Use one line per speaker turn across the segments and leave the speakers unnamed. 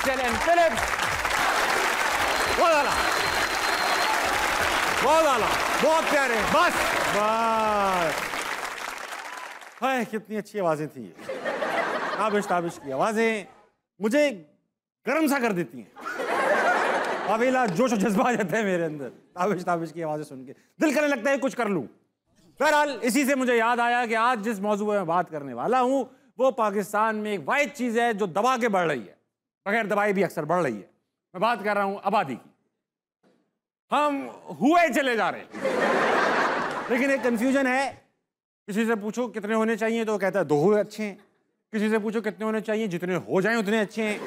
Excel and Philips. बहुत प्यारे। बस हाय, कितनी अच्छी आवाजें थी। ताबिश की आवाजें मुझे गर्म सा कर देती हैं। अवेला जोश और जज्बा आ जाता है मेरे अंदर ताबिश की आवाजें सुन के, दिल करने लगता है कुछ कर लूं। बहरहाल इसी से मुझे याद आया कि आज जिस मौजूद में बात करने वाला हूं वो पाकिस्तान में एक वाहिद चीज है जो दबा के बढ़ रही है, बगैर दबाए भी अक्सर बढ़ रही है। मैं बात कर रहा हूं आबादी की। हम हुए चले जा रहे हैं, लेकिन एक कंफ्यूजन है। किसी से पूछो कितने होने चाहिए तो वो कहता है 2 हुए अच्छे हैं। किसी से पूछो कितने होने चाहिए, जितने हो जाएं उतने अच्छे हैं।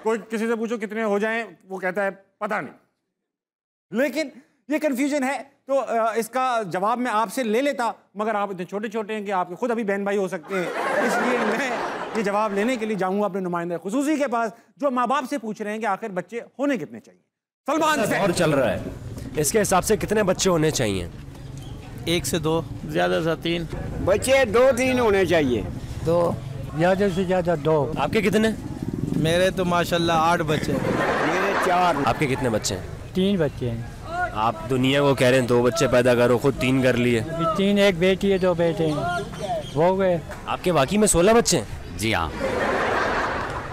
कोई किसी से पूछो कितने हो जाएं, वो कहता है पता नहीं। लेकिन ये कंफ्यूजन है, तो इसका जवाब मैं आपसे ले लेता, मगर आप इतने छोटे छोटे हैं कि आपके खुद अभी बहन भाई हो सकते हैं। इसलिए मैं ये जवाब लेने के लिए जाऊंगा अपने नुमाइंदा खुसूसी के पास, जो माँ बाप से पूछ रहे हैं कि आखिर बच्चे होने कितने चाहिए। सलमान से
और चल रहा है, इसके हिसाब से कितने बच्चे होने चाहिए?
1 से 2,
ज्यादा से 3
बच्चे 2-3 होने चाहिए।
2, ज्यादा से ज्यादा 2।
आपके कितने?
मेरे तो माशाल्लाह 8 बच्चे।
मेरे 4।
आपके कितने बच्चे हैं?
3 बच्चे हैं।
आप दुनिया को कह रहे हैं 2 बच्चे पैदा करो, खुद 3 कर लिए।
3, एक बेटी है 2 बेटे हैं, वो गए।
आपके बाकी में 16 बच्चे हैं?
जी हाँ।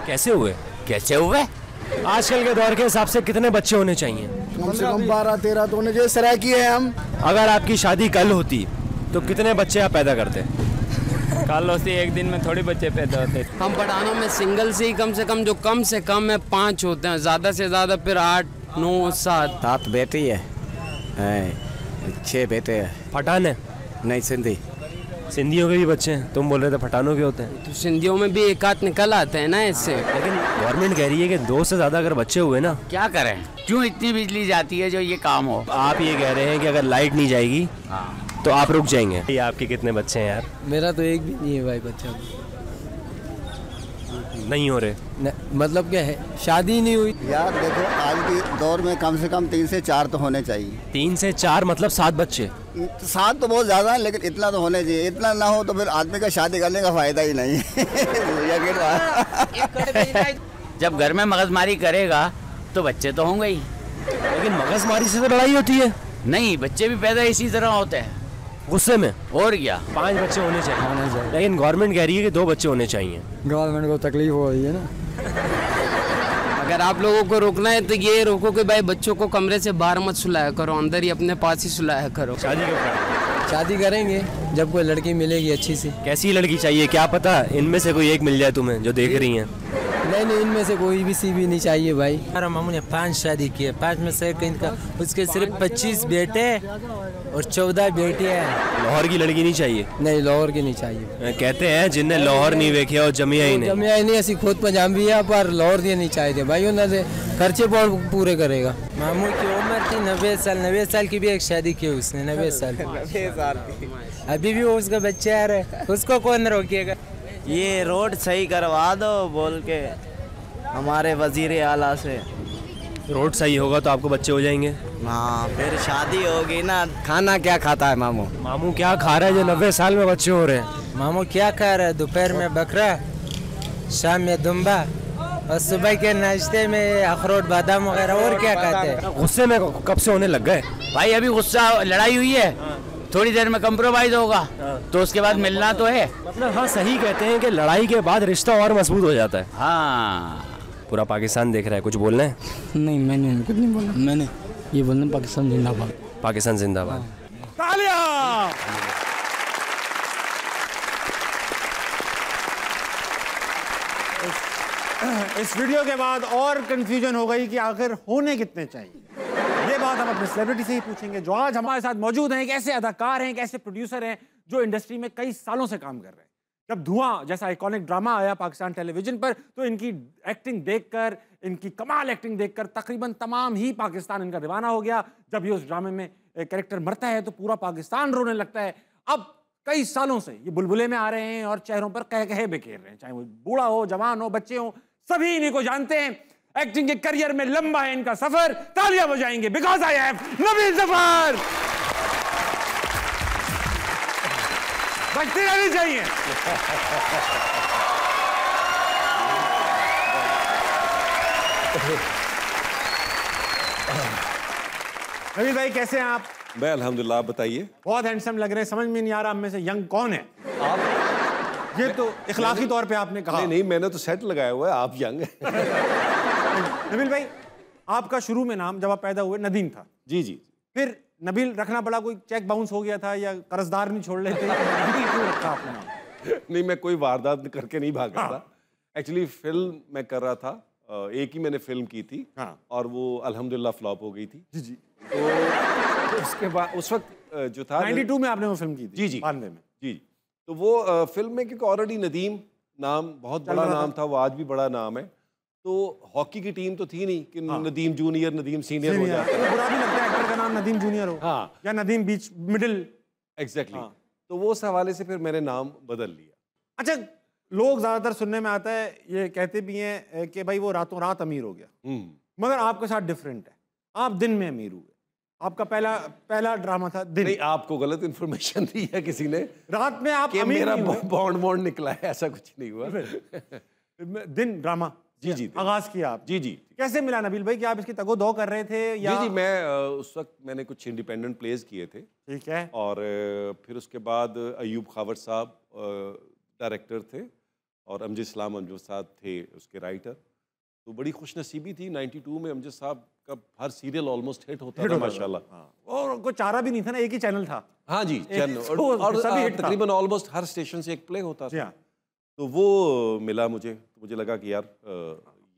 कैसे हुए?
कैसे हुए?
आजकल के दौर के हिसाब से कितने बच्चे होने चाहिए?
कम से कम 12-13 तो होने चाहिए। सराय की है हम।
अगर आपकी शादी कल होती तो कितने बच्चे आप पैदा करते?
कल होती एक दिन में थोड़ी बच्चे पैदा होते।
हम पठानों में सिंगल से ही कम से कम है 5 होते हैं, ज़्यादा से ज़्यादा फिर 8, 9, 7
बेटी है, 6 बेटे हैं।
पठान है?
नहीं, सिंधी।
सिंधियों के भी बच्चे हैं, तुम बोल रहे थे पठानों के होते हैं।
तो सिंधियों में भी एक आध निकल आते हैं ना इससे।
लेकिन गवर्नमेंट कह रही है कि 2 से ज़्यादा अगर बच्चे हुए ना।
क्या करें, क्यों इतनी बिजली जाती है जो ये काम हो?
आप ये कह रहे हैं कि अगर लाइट नहीं जाएगी तो आप रुक जाएंगे। ये आपके कितने बच्चे हैं यार?
मेरा तो एक भी नहीं है भाई बच्चा।
नहीं हो रहे
मतलब क्या है, शादी नहीं हुई
यार। देखो आज के दौर में कम से कम 3 से 4 तो होने चाहिए।
3 से 4 मतलब 7 बच्चे।
7 तो बहुत ज्यादा है, लेकिन इतना तो होने चाहिए। इतना ना हो तो फिर आदमी का शादी करने का फायदा ही नहीं।
जब घर में मगजमारी करेगा तो बच्चे तो होंगे ही।
लेकिन मगजमारी से तो लड़ाई होती है।
नहीं, बच्चे भी पैदा इसी तरह होते हैं,
गुस्से में।
और क्या?
5 बच्चे होने चाहिए, लेकिन गवर्नमेंट कह रही है कि 2 बच्चे होने चाहिए।
गवर्नमेंट को तकलीफ हो रही है ना।
अगर आप लोगों को रोकना है तो ये रोको कि भाई बच्चों को कमरे से बाहर मत सुलाया करो, अंदर ही अपने पास ही सुलाया करो।
शादी क्यों करें?
शादी करेंगे जब कोई लड़की मिलेगी अच्छी सी।
कैसी लड़की चाहिए, क्या पता इनमें से कोई एक मिल जाए तुम्हें जो देख रही हैं।
नहीं, इनमें से कोई भी सी भी नहीं चाहिए भाई। हमारा मामू ने 5 शादी की है, 5 में से इनका उसके सिर्फ 25 बेटे और 14 बेटी है।
लाहौर की लड़की नहीं चाहिए?
नहीं, लाहौर की नहीं चाहिए।
कहते हैं जिनने लाहौर नहीं देखे और जमिया ही नहीं
ऐसी खुद पंजाबी है, पर लाहौर की नहीं चाहिए भाई। उन्होंने खर्चे पूरे करेगा। मामू की उम्र थी 90 साल की भी एक शादी की उसने। 90 साल अभी भी उसका बच्चा है, उसको कौन रोकेगा?
ये रोड सही करवा दो बोल के हमारे वजीर आला से।
रोड सही होगा तो आपको बच्चे हो जाएंगे।
हाँ, फिर शादी होगी ना। खाना क्या खाता है मामू?
मामू क्या खा रहा है जो 90 साल में बच्चे हो रहे हैं?
मामू क्या खा रहा है? दोपहर में बकरा, शाम में दुम्बा और सुबह के नाश्ते में अखरोट बादाम वगैरह। और क्या खाते हैं?
गुस्से में कब से होने लग गए
भाई? अभी गुस्सा, लड़ाई हुई है, थोड़ी देर में कंप्रोमाइज होगा तो उसके बाद मिलना तो है।
मतलब हाँ, सही कहते हैं कि लड़ाई के बाद रिश्ता और मजबूत हो जाता है।
हाँ,
पूरा पाकिस्तान देख रहा है, कुछ बोलना है?
नहीं, मैंने कुछ नहीं बोला। मैंने ये बोलना पाकिस्तान जिंदाबाद।
पाकिस्तान जिंदाबाद।
तालियां। इस वीडियो के बाद और कंफ्यूजन हो गई कि आखिर होने कितने चाहिए। ये बात हम अपने सेलिब्रिटी से ही पूछेंगे जो आज हमारे साथ मौजूद हैं। एक ऐसे अदाकार हैं, एक ऐसे प्रोड्यूसर हैं जो इंडस्ट्री में कई सालों से काम कर रहे हैं। जब धुआं जैसा आइकॉनिक ड्रामा आया पाकिस्तान टेलीविजन पर तो इनकी एक्टिंग देखकर, इनकी कमाल एक्टिंग देखकर तकरीबन तमाम ही पाकिस्तान इनका दीवाना हो गया। जब ये उस ड्रामे में कैरेक्टर मरता है तो पूरा पाकिस्तान रोने लगता है। अब कई सालों से ये बुलबुले में आ रहे हैं और चेहरों पर कह कहे बिखेर रहे हैं, चाहे वो बूढ़ा हो, जवान हो, बच्चे हो, सभी इन्हीं को जानते हैं। एक्टिंग के करियर में लंबा है इनका सफर। तालियां बजाएंगे because I have Nabeel Zafar. बजती रहनी चाहिए। नबील भाई कैसे हैं आप?
मैं अल्हम्दुलिल्लाह, आप बताइए।
बहुत हैंडसम लग रहे हैं, समझ में नहीं आ रहा आप में से यंग कौन है।
आप
ये तो इखलाकी तौर पे आपने कहा।
नहीं, मैंने तो सेट लगाया हुआ है, आप यंग हैं।
नबील भाई, आपका शुरू में नाम जब आप पैदा हुए नदीम था।
जी जी।
फिर नबील रखना पड़ा, कोई चेक बाउंस हो गया था या कर्जदार नहीं छोड़ लेते? नबील क्यों रखा आपने नाम?
नहीं, मैं कोई वारदात करके नहीं भागा था। एक्चुअली फिल्म मैं कर रहा था, एक ही मैंने फिल्म की थी और वो अल्हम्दुलिल्लाह फ्लॉप हो गई थी।
जी जी।
तो उसके बाद उस वक्त जो था
92 में आपने वो फिल्म की थी।
जी जी।
बानवे में।
जी। तो वो फिल्म में क्योंकि ऑलरेडी नदीम नाम बहुत बड़ा नाम था, वो आज भी बड़ा नाम है। तो हॉकी की टीम तो थी नहीं कि नदीम जूनियर, नदीम सीनियर हो जाता है।
बुरा भी लगता है एक्टर का नाम नदीम जूनियर हो।
हाँ।
या नदीम बीच मिडिल।
एग्जैक्टली। तो वो उस हवाले से फिर मैंने नाम बदल लिया।
अच्छा, लोग ज्यादातर सुनने में आता है, ये कहते भी हैं कि भाई वो रातों रात अमीर हो गया, मगर आपके साथ डिफरेंट है, आप दिन में अमीर हुए। आपका पहला ड्रामा था दिन।
नहीं, आपको गलत इन्फॉर्मेशन दी है किसी ने।
रात में आप
अमीर मेरा बॉन्ड निकला है, ऐसा कुछ नहीं हुआ।
दिन ड्रामा
जी जी
आगाज किया आप।
जी जी।
कैसे मिला नबील भाई, कि आप इसकी तगो-दो कर रहे थे या?
जी जी, मैं उस वक्त मैंने कुछ इंडिपेंडेंट प्लेस किए थे।
ठीक है।
और फिर उसके बाद अयूब खावर साहब डायरेक्टर थे और अमजद इस्लाम अमजद साहब थे उसके राइटर। तो बड़ी खुशनसीबी थी, 92 में अमजद साहब का हर सीरियल ऑलमोस्ट हिट होता था माशाल्लाह।
और कोई चारा भी नहीं था ना, एक ही चैनल था।
हाँ जी, चैनल और तकरीबन ऑलमोस्ट हर स्टेशन से एक प्ले होता था। तो वो मिला मुझे लगा कि यार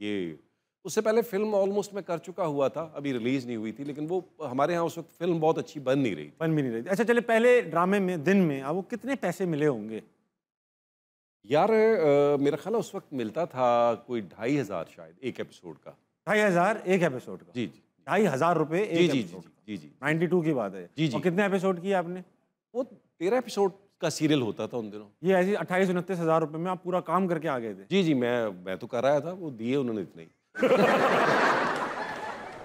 ये, उससे पहले फिल्म ऑलमोस्ट मैं कर चुका हुआ था, अभी रिलीज नहीं हुई थी, लेकिन वो हमारे यहाँ उस वक्त फिल्म बहुत अच्छी बन भी नहीं रही थी।
अच्छा चले, पहले ड्रामे में दिन में आपको कितने पैसे मिले होंगे?
यार मेरा ख्याल उस वक्त मिलता था कोई 2500 शायद एक एपिसोड का।
2500 एक एपिसोड का?
जी जी।
2500 रुपए एक एपिसोड?
जी जी।
92 की बात है।
जी जी।
और कितने एपिसोड किए आपने?
वो 13 एपिसोड का सीरियल होता था उन दिनों।
ये ऐसी 28-29 हज़ार रुपए में आप पूरा काम करके आ गए थे?
जी जी, मैं तो कर रहा था, वो दिए उन्होंने इतने ही।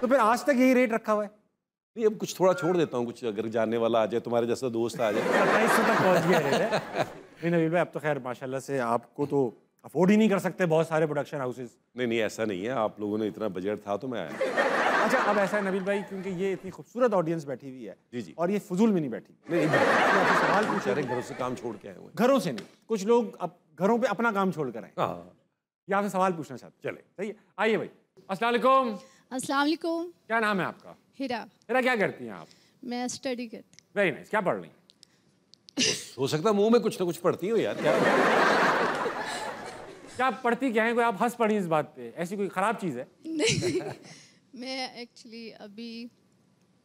तो फिर आज तक यही रेट रखा हुआ है?
नहीं, अब कुछ थोड़ा छोड़ देता हूँ, कुछ अगर जानने वाला आ जाए, तुम्हारे जैसा दोस्त आ जाए।
2700 तक पहुँच गया रेट है। नहीं नबील भाई, अब तो खैर माशाल्लाह से आपको तो अफोर्ड ही नहीं कर सकते बहुत सारे प्रोडक्शन हाउसेस।
नहीं, ऐसा नहीं है, आप लोगों ने इतना बजट था तो मैं आया।
अच्छा, अब ऐसा है नबील भाई, क्योंकि ये इतनी खूबसूरत ऑडियंस बैठी हुई है।
जी जी।
और ये फजूल में नहीं बैठी।
नहीं,
आपसे सवाल पूछे।
घरों से काम छोड़ के आए हुए।
घरों से नहीं, कुछ लोग अब घरों पे अपना काम छोड़ कर आए। ये आपसे सवाल पूछना चाहते।
चले,
सही है, आइए भाई। अस्सलाम वालेकुम।
अस्सलाम वालेकुम।
क्या नाम है आपका?
हिरा।
हिरा, क्या करती हैं आप?
मैं स्टडी करती।
Very nice. क्या पढ़ रही हैं?
हो सकता मुंह में कुछ ना कुछ पढ़ती हो यार।
क्या पढ़ती क्या है? कोई आप हंस पड़ी इस बात पे, ऐसी कोई खराब चीज़ है?
नहीं, मैं एक्चुअली अभी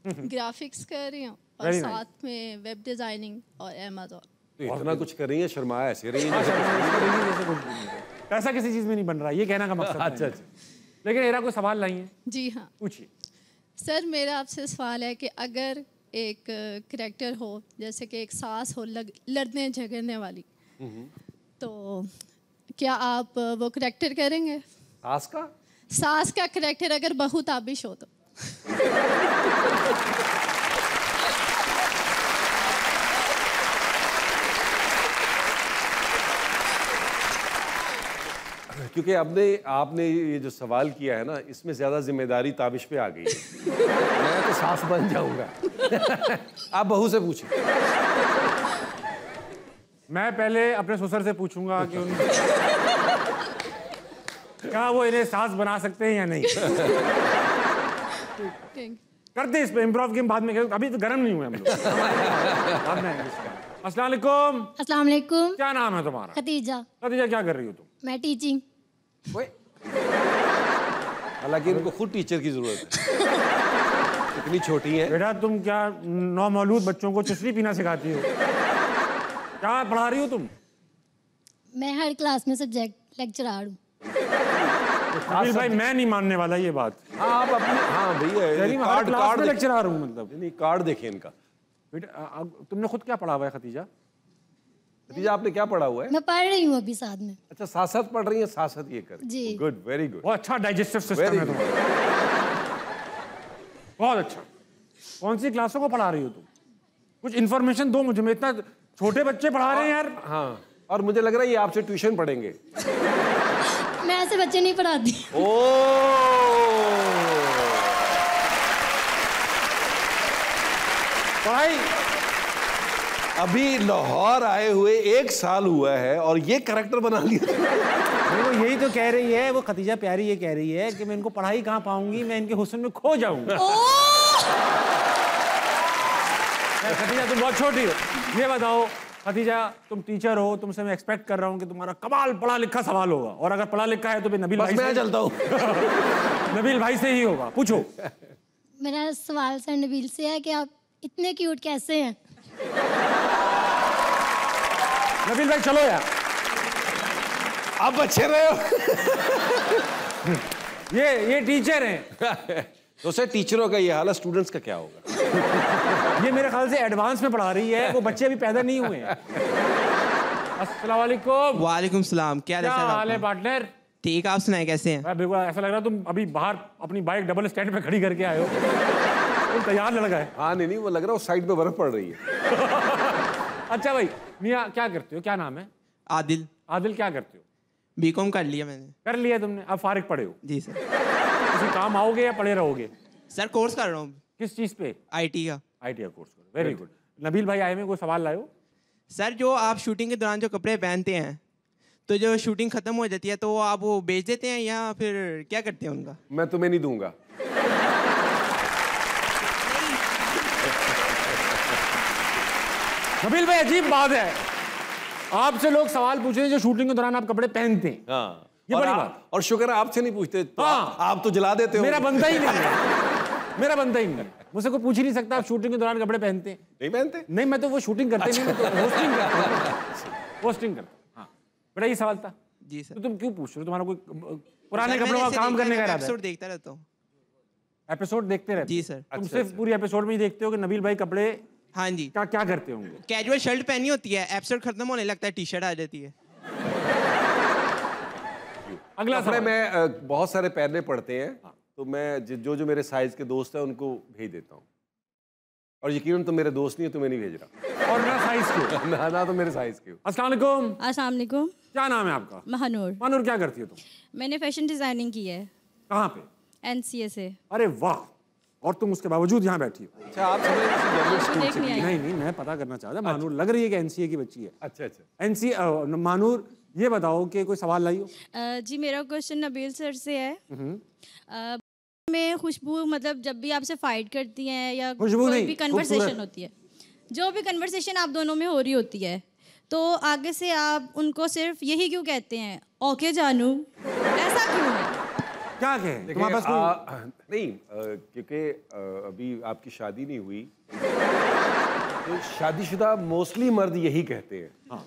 ग्राफिक्स कर रही हूँ और साथ में वेब डिजाइनिंग और अमेज़न।
तो इतना कुछ कर रही है, शर्माया ऐसे रही है।
पैसा किसी चीज़ में नहीं बन रहा, ये कहना का मकसद। अच्छा। लेकिन हिरा कोई सवाल नहीं है?
जी हाँ,
पूछिए।
सर मेरा आपसे सवाल है कि अगर एक करैक्टर हो, जैसे कि एक सास हो लड़ने झगड़ने वाली, तो क्या आप वो करैक्टर करेंगे? सास का करैक्टर अगर बहू ताबिश हो तो?
क्योंकि आपने ये जो सवाल किया है ना, इसमें ज्यादा जिम्मेदारी ताबिश पे आ गई है। मैं तो सास बन जाऊंगा। आप बहू से पूछिए।
मैं पहले अपने ससुर से पूछूंगा कि क्या वो इन्हें सास बना सकते हैं या नहीं। करते इस पे इम्प्रोव गेम बाद में, अभी तो गर्म नहीं हुए हम लोग। बाद में। अस्सलाम वालेकुम।
अस्सलाम वालेकुम।
क्या नाम है तुम्हारा?
खदीजा।
खदीजा, क्या कर रही हो तुम?
मैं टीचिंग।
हालांकि इनको खुद टीचर की जरूरत है, इतनी छोटी है।
बेटा तुम क्या नौमौलूद बच्चों को चुस्ली पीना सिखाती हो? क्या पढ़ा रही हो तुम?
मैं हर क्लास में सब्जेक्ट लेक्चरर हूँ।
भाई मैं नहीं मानने वाला ये बात।
आप अपने, हाँ भैया,
कार्ड लेक्चरर हूँ मतलब।
नहीं, कार्ड देखें इनका।
बेटा तुमने खुद क्या पढ़ा हुआ है खदीजा?
खदीजा, आपने क्या पढ़ा हुआ है?
मैं पढ़ रही हूँ अभी साथ में।
अच्छा, साथ साथ पढ़ रही है, साथ साथ ये कर।
जी।
Good, very good.
बहुत अच्छा डाइजेस्टिव सिस्टम है तुम्हारा, बहुत अच्छा। कौन सी क्लासों को पढ़ा रही हो तुम? कुछ इन्फॉर्मेशन दो मुझे, मैं इतना छोटे बच्चे पढ़ा रहे हैं यार।
हाँ, और मुझे लग रहा है ये आपसे ट्यूशन पढ़ेंगे।
मैं ऐसे बच्चे नहीं पढ़ाती।
ओह
पढ़ाई
अभी लाहौर आए हुए 1 साल हुआ है और ये कैरेक्टर बना लिया।
वो यही तो कह रही है, वो खतीजा प्यारी ये कह रही है कि मैं इनको पढ़ाई कहाँ पाऊंगी, मैं इनके हुस्न में खो जाऊंगी। खतीजा तुम बहुत छोटी हो, ये बताओ खतीजा तुम टीचर हो, तुमसे मैं एक्सपेक्ट कर रहा हूँ कि तुम्हारा कमाल पढ़ा लिखा सवाल होगा, और अगर पढ़ा लिखा है तो फिर नबील भाई
मैं चलता हूँ।
नबील भाई से ही होगा, पूछो।
मेरा सवाल सर नबील से है कि आप इतने क्यूट कैसे हैं?
नबील भाई चलो यार,
आप अच्छे रहे हो।
ये टीचर हैं।
तो सर टीचरों का ये हाल है, स्टूडेंट्स का क्या होगा?
ये मेरे ख्याल से एडवांस में पढ़ा रही है, वो बच्चे अभी पैदा नहीं हुए हैं। अस्सलाम वालेकुम।
वालेकुम सलाम। क्या
हाल है पार्टनर?
ठीक, आप सुनाए कैसे हैं?
बिल्कुल ऐसा लग रहा है तुम अभी बाहर अपनी बाइक डबल स्टैंड पे खड़ी करके आए हो, तुम तैयार लड़का है।
हाँ नहीं वो लग रहा है साइड पे बर्फ पड़ रही है।
अच्छा भाई मियाँ क्या करते हो, क्या नाम है?
आदिल।
आदिल क्या करते हो?
बीकॉम कर लिया मैंने।
कर लिया तुमने, अब फारिग पढ़े हो?
जी सर।
किसी काम आओगे या पढ़े रहोगे?
सर कोर्स कर रहा हूँ।
किस चीज़ पे?
IT का।
IT का कोर्स करो, वेरी गुड। नबील भाई आए में कोई सवाल लाए हो?
सर जो आप शूटिंग के दौरान जो कपड़े पहनते हैं, तो जो शूटिंग खत्म हो जाती है तो आप वो बेच देते हैं या फिर क्या करते हैं उनका?
मैं तुम्हें नहीं दूंगा।
नबील भाई अजीब बात है, आपसे लोग सवाल पूछ रहे हैं जो शूटिंग के दौरान आप कपड़े पहनते हैं।
हाँ
ये बड़ी बात।
और शुक्र है आपसे नहीं पूछते तो
हाँ।
आप तो जला देते हो।
मेरा बनता ही नहीं है, मेरा बनता ही नहीं है, मुझसे कोई पूछ ही नहीं सकता आप शूटिंग के दौरान कपड़े पहनते हैं?
नहीं पहनते।
नहीं मैं तो वो शूटिंग करते नहीं, मैं तो होस्टिंग करता हूँ। होस्टिंग करता हूँ। हाँ बेटा ये सवाल था।
जी सर।
तो तुम क्यों पूछ रहे हो, तुम्हारा कोई पुराने कपड़ों का काम करने का इरादा है?
एपिसोड देखता रहता हूँ।
एपिसोड देखते रहते?
जी सर।
तुम सिर्फ पूरी एपिसोड में ही देखते हो कि नबील भाई कपड़े?
हाँ जी।
क्या करते होंगे?
कैजुअल शर्ट पहनी होती है, एपिसोड खत्म होने लगता है टी-शर्ट आ जाती है।
अगला कपड़े मैं बहुत सारे पहनने पड़ते हैं, तो मैं जो मेरे साइज के दोस्त हैं उनको भेज देता हूँ, और यकीनन तो मेरे दोस्त नहीं है, तुम्हें नहीं भेज रहा।
और ना साइज के?
ना तो मेरे साइज के।
अस्सलाम वालेकुम।
क्या नाम है आपका?
महानूर।
महानूर क्या करती हो तुम?
मैंने फैशन डिजाइनिंग की है।
कहाँ पे?
NCA से।
अरे वाह, और तुम उसके बावजूद यहाँ बैठी हो?
अच्छा आप
नहीं मैं पता करना चाहता, महानूर लग रही है कि NCA की बच्ची है।
अच्छा।
NCA महानूर ये बताओ कि कोई सवाल लाई हो?
जी मेरा क्वेश्चन नबील सर से है। में खुशबू, मतलब जब भी आपसे फाइट करती हैं या कोई भी कन्वर्सेशन होती है, जो भी कन्वर्सेशन आप दोनों में हो रही होती है, तो आगे से आप उनको सिर्फ यही क्यों कहते हैं, ओके जानू? ऐसा क्यों है?
क्या कहें तुम्हारे पास कोई?
नहीं क्योंकि अभी आपकी शादी नहीं हुई, तो शादीशुदा मोस्टली मर्द यही कहते हैं। हाँ।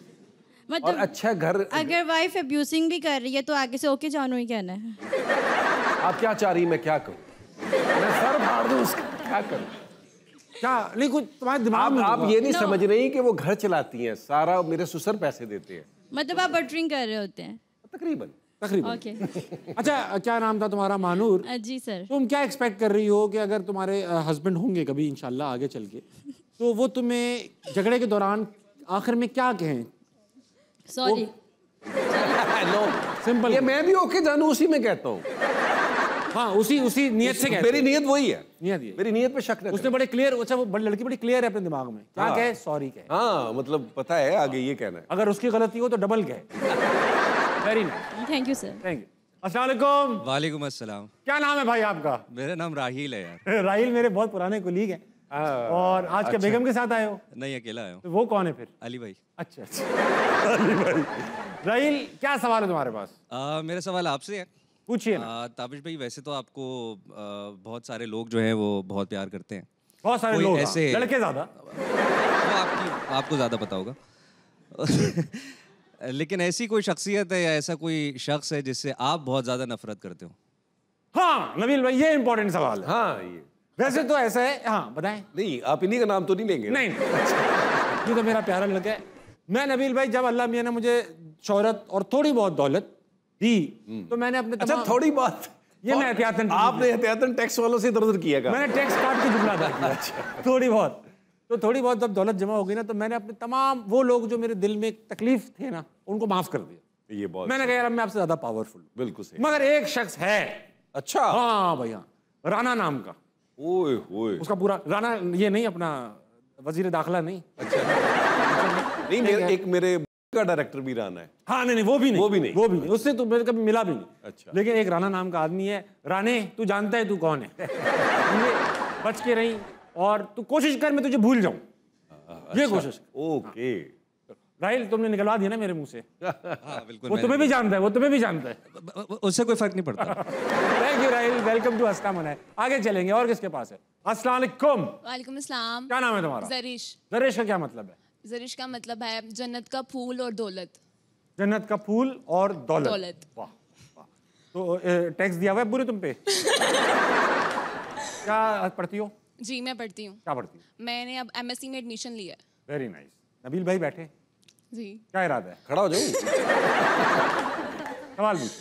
मतलब
और अच्छा घर,
अगर वाइफ अब्यूजिंग भी कर रही है तो आगे से ओके जानू ही कहना है।
आप क्या चाह रही, मैं क्या करूं? मैं सर फाड़ दूं उसका, क्या करूं?
क्या नहीं कुछ तुम्हारे दिमाग में?
आप ये नहीं समझ रही कि वो घर चलाती हैं, सारा मेरे ससुर पैसे देते हैं।
मतलब आप बटरिंग कर रहे होते हैं?
तकरीबन।
ओके।
अच्छा क्या नाम था तुम्हारा? महानूर।
जी सर।
तुम क्या एक्सपेक्ट कर रही हो कि अगर तुम्हारे हस्बैंड होंगे कभी इंशाल्लाह आगे चल के, तो वो तुम्हें झगड़े के दौरान आखिर में क्या कहें?
सॉरी।
No simple. ये मैं भी ओके जानू उसी में कहता हूँ।
हाँ उसी नियत से कहते।
मेरी नियत वही है।
नियत
मेरी नियत पे शक नहीं।
उसने बड़े क्लियर, अच्छा वो बड़ी लड़की बड़ी क्लियर है अपने दिमाग में, क्या कहे? सॉरी कहे।
हाँ मतलब पता है आगे ये कहना है।
अगर उसकी गलती हो तो डबल कहे। Very nice,
thank you sir.
Thank you. अस्सलाम वालेकुम।
वालेकुम अस्सलाम।
क्या नाम है भाई आपका?
मेरा नाम राहील है यार।
राहील मेरे बहुत पुराने कोलीग हैं। और आज के बेगम के साथ आए हो?
नहीं अकेला आया हूँ।
तो वो कौन है फिर?
अली भाई।
अच्छा अली भाई। राहील क्या सवाल है तुम्हारे पास?
मेरा सवाल आपसे है।
पूछिए।
ताबिश भाई वैसे तो आपको बहुत सारे लोग जो हैं वो बहुत प्यार करते हैं।
बहुत सारे लोग
ऐसे
लड़के ज्यादा,
वो आपको ज्यादा पता होगा। लेकिन ऐसी कोई शख्सियत है या ऐसा कोई शख्स है जिससे आप बहुत ज्यादा नफरत करते हो?
हाँ नबील भाई ये इंपॉर्टेंट सवाल है।
हाँ ये
वैसे तो ऐसा है। हाँ बताएं।
नहीं आप इन्हीं का नाम तो नहीं लेंगे?
नहीं ये तो मेरा प्यारा लड़का है। मैं नबील भाई जब अल्लाह मियां ने मुझे शोहरत और थोड़ी बहुत दौलत दी तो मैंने अपने
अच्छा थोड़ी बहुत
ये मैं एहतियातन,
आपने एहतियातन टैक्स वालों से इधर-उधर किया।
मैंने टैक्स काट के जुमला अदा किया। थोड़ी बहुत जब दौलत जमा हो गई ना तो मैंने अपने तमाम वो लोग जो मेरे दिल में तकलीफ थे ना उनको माफ कर दिया।
ये बहुत
मैंने कहा यार मैं आपसे ज्यादा पावरफुल।
बिल्कुल सही।
मगर एक शख्स है।
अच्छा।
हाँ भैया, राना नाम का।
ओए ओए।
उसका पूरा राना ये नहीं अपना वजीर दाखिला नहीं।
अच्छा नहीं, मेरे का डायरेक्टर भी राना है।
हाँ नहीं, वो भी नहीं, उससे तो मेरे कभी मिला भी नहीं।
अच्छा।
लेकिन एक राना नाम का आदमी है। राने तू जानता है तू कौन है? बच के रही और तू कोशिश कर मैं तुझे भूल जाऊं। ये कोशिश।
ओके
राहिल, तुमने निकलवा दिया ना मेरे मुंह से।
हाँ, बिल्कुल।
वो तुम्हें भी जानता है, वो तुम्हें भी जानता है।
उससे कोई फर्क नहीं पड़ता।
Thank you Rahil, welcome to हस्ता मनाए। आगे चलेंगे, और किसके पास है? अस्सलाम वालेकुम।
वालेकुम अस्सलाम।
क्या नाम है तुम्हारा?
जरीश।
जरीश का क्या मतलब है?
जरीश का मतलब है जन्नत का फूल और दौलत।
जन्नत का फूल और दौलत। वाह। तो टैक्स दिया हुआ है पूरे तुम पे? क्या पढ़ती हो?
जी मैं पढ़ती हूँ।
क्या पढ़ती हो?
मैंने अब MSc में एडमिशन लिया है।
Very nice. नबील भाई बैठे
जी।
क्या इरादा है?
खड़ा हो जाऊं?
सवाल पूछ।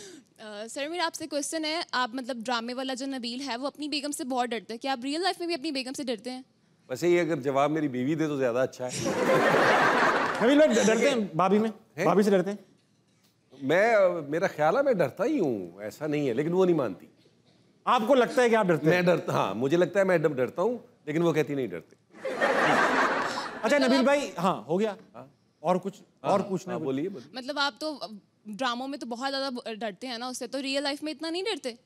सर मेरा आपसे क्वेश्चन है, आप मतलब ड्रामे वाला जो नबील है वो अपनी बेगम से बहुत डरते हैं, क्या आप रियल लाइफ में भी अपनी बेगम से डरते हैं?
वैसे ये अगर जवाब मेरी बीवी दे तो ज्यादा अच्छा है।
नबील भाई डरते हैं भाभी में? भाभी से डरते हैं?
मेरा ख्याल है मैं डरता ही हूँ, ऐसा नहीं है, लेकिन वो नहीं मानती।
आपको लगता है कि आप डरते हैं?
मैं डरता, हाँ मुझे लगता है मैं डरता हूँ, लेकिन वो कहती नहीं डरते।
अच्छा नबील भाई, हाँ हो गया। और कुछ और पूछना है?
बोलिए।
मतलब आप तो ड्रामों में तो बहुत ज्यादा डरते हैं ना उससे, तो रियल लाइफ में इतना नहीं डरते?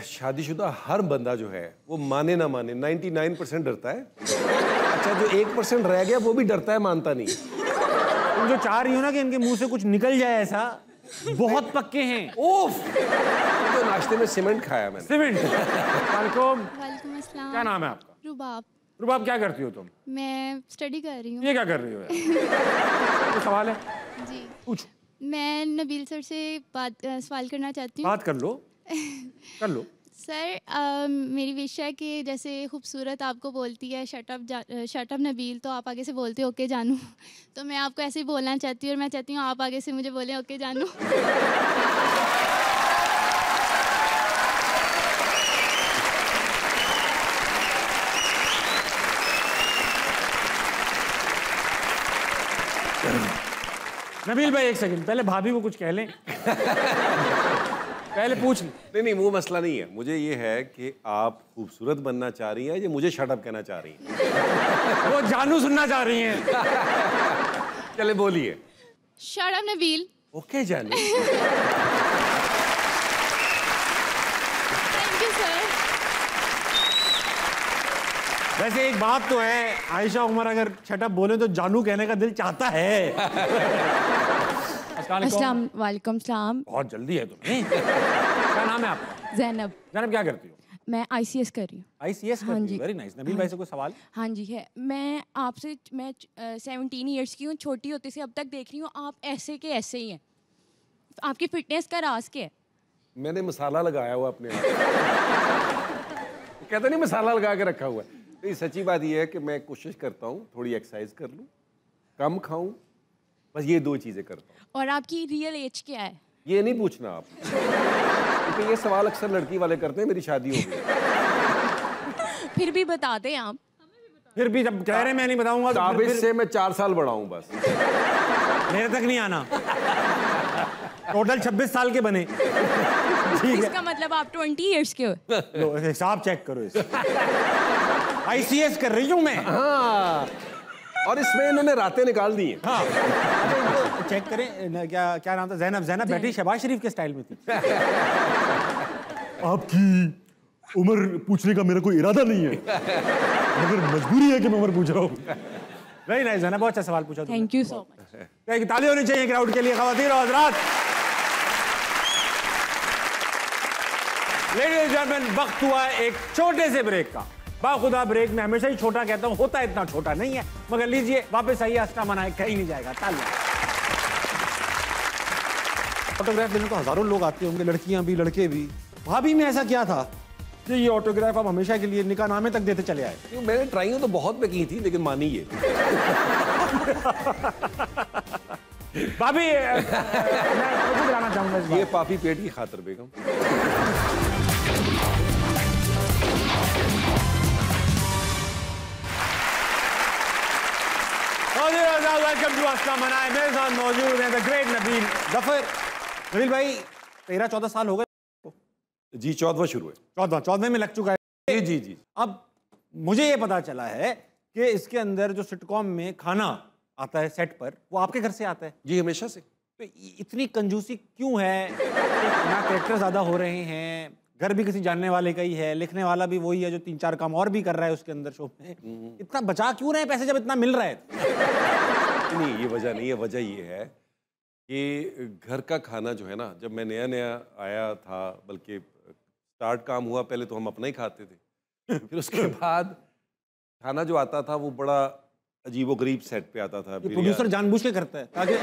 शादीशुदा हर बंदा जो है वो माने ना माने 99% डरता है। अच्छा जो 1% रह गया वो भी डरता है, मानता नहीं।
तुम जो चाह रही हो ना कि इनके मुंह से कुछ निकल जाए, ऐसा बहुत पक्के हैं।
ओफ, तो नाश्ते में सीमेंट खाया मैंने।
सीमेंट। वालेकुम
अस्सलाम।
क्या नाम है आपका?
रुबाब।
रुबाब क्या करती हो तुम?
मैं स्टडी कर रही हूँ।
ये क्या कर रही हो यार? तो सवाल है
जी
पूछ।
मैं नबील सर से सवाल करना चाहती हूँ।
बात कर लो। कर लो।
सर मेरी विश है कि जैसे खूबसूरत आपको बोलती है शट अप नबील, तो आप आगे से बोलते हो ओके जानू। तो मैं आपको ऐसे ही बोलना चाहती हूँ और मैं चाहती हूँ आप आगे से मुझे बोलें ओके जानू।
नबील भाई एक सेकंड, पहले भाभी को कुछ कह लें। पहले पूछ ले।
नहीं वो मसला नहीं है, मुझे ये है कि आप खूबसूरत बनना चाह रही हैं या मुझे शट अप कहना चाह रही हैं?
वो जानू सुनना चाह रही हैं।
चले बोलिए।
Shut up Nabeel.
ओके जानू।
Thank you sir.
वैसे एक बात तो है, आयशा उमर अगर शट अप बोले तो जानू कहने का दिल चाहता है।
अस्सलाम वालेकुम सलाम।
बहुत जल्दी है तुम्हें। क्या नाम है आपका?
ज़ैनब।
ज़ैनब क्या करती हो?
मैं ICS कर रही हूँ।
ICS
हाँ जी।
Very nice. नबील भाई से कोई सवाल?
हाँ जी है। मैं 17 ईयर्स की हूँ, छोटी होते से अब तक देख रही हूँ आप ऐसे के ऐसे ही हैं। आपकी फिटनेस का राज क्या है?
मैंने मसाला लगाया हुआ अपने आप। कहते नहीं मसाला लगा के रखा हुआ है। तो सच्ची बात यह है कि मैं कोशिश करता हूँ थोड़ी एक्सरसाइज कर लूँ, कम खाऊं, बस ये दो चीज़ें करता हूँ।
और आपकी रियल एज क्या है?
ये नहीं पूछना आप, क्योंकि ये सवाल अक्सर लड़की वाले करते हैं। मेरी शादी हो गई।
फिर भी बता दें आप।
फिर भी जब कह रहे मैं नहीं बताऊंगा तो
काबिज से मैं 4 साल बड़ा हूँ बस।
मेरे तक नहीं आना। टोटल 26 साल के बने। ठीक है।
इसका मतलब आप 20 ईयर्स के हो।
लो हिसाब चेक करो इसे। ICS कर रही हूँ मैं।
हाँ, और इसमें इन्होंने रातें निकाल दी हैं।
हाँ। अच्छा इनको चेक करें, क्या नाम था? ज़ैनब। ज़ैनब बैठी शहबाज शरीफ के स्टाइल में थी। आपकी उम्र पूछने का मेरा कोई इरादा नहीं है, मगर मजबूरी है कि मैं उम्र पूछ रहा हूँ। वेरी नाइस ज़ैनब, बहुत अच्छा सवाल पूछा तुमने।
Thank you so much.
ताली होनी चाहिए क्राउड के लिए, ख़वातीन और हज़रात। लेडीज एंड जेंटलमैन, वक्त हुआ एक छोटे से ब्रेक का। बाखुदा ब्रेक में हमेशा ही छोटा कहता हूं, होता इतना छोटा नहीं है, मगर लीजिए वापस आइए, हस्ता मनाए कहीं नहीं जाएगा। तालियां। ऑटोग्राफ देने को हजारों लोग आते होंगे, लड़कियां भी लड़के भी। भाभी में ऐसा क्या था कि ये ऑटोग्राफ आप हमेशा के लिए निकाहनामे तक देते चले आए?
मैंने ट्राइयां तो बहुत पे की थी, लेकिन मानी ये।
भाभी मैं दिलाना चाहूंगा इस बार।
ये पापी पेट की खातिर बेगम। वेलकम टू हस्ता मनाए। मेरे साथ मौजूद हैं द ग्रेट नबील ज़फ़र। नबील भाई 13-14 साल हो गए? जी 14वां शुरू है।
14वें में लग चुका है।
जी।
अब मुझे ये पता चला है कि इसके अंदर जो सिटकॉम में खाना आता है सेट पर, वो आपके घर से आता है?
जी, हमेशा से।
तो इतनी कंजूसी क्यों है? ना कैरेक्टर ज़्यादा हो रहे हैं, घर भी किसी जानने वाले का ही है, लिखने वाला भी वही है जो 3-4 काम और भी कर रहा है उसके अंदर शो में। इतना बचा क्यों रहे हैं पैसे जब इतना मिल रहा है?
नहीं, ये वजह नहीं है। वजह ये है कि घर का खाना जो है ना, जब मैं नया नया आया था, बल्कि स्टार्ट काम हुआ, पहले तो हम अपना ही खाते थे। फिर उसके बाद खाना जो आता था वो बड़ा अजीबोगरीब सेट पे आता था।
प्रोड्यूसर जानबूझ के करता है ताकि